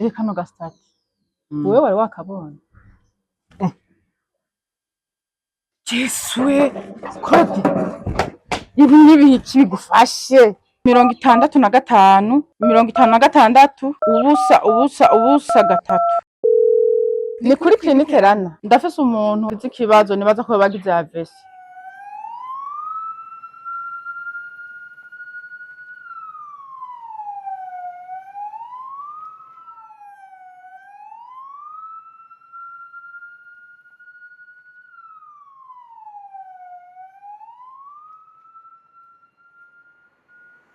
kano gasitati wewe wari wakabonye Jeswe kode ibi n'ibiki bigufashe 65 56 ubusa gatatu ni kuri clinique LANA ndafise umuntu uzi ikibazo nibaza ko bagize AVC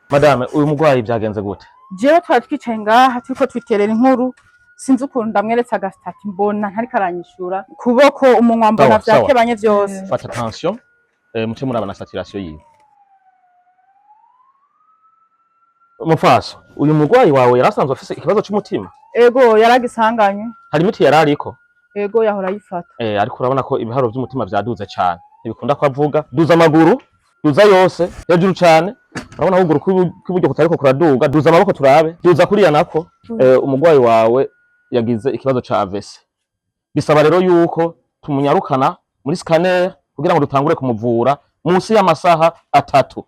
Madame uyu mugwayi byagenze gute? Jewe twatwicaye ngaha turiko twiterera inkuru sinzi ukuntu ndamweretse agasitati mbona ntari karanyishura kuboko umunwa mbona vyakebanye vyose. Fata attention muce muraba na saturation yiwe. Mufasha uyu mugwayi wawe yarasanzwe afise ikibazo cy'umutima? Ego yaragisanganye. Hari imiti yarariko? Ego yahora yifata. Ariko urabona ko ibiharo by'umutima byaduze cyane. Ntibikunda ko avuga duza amaguru duza yose hejuru cyane. Urabona ahubwo kw'iburyo kutariko kuraduga duza amaboko turabe duza kuriya nako umugwayi wawe yagize ikibazo ca AVC bisaba rero yuko tumunyarukana muri scanner kugira ngo dutangure kumuvura munsi y'amasaha 3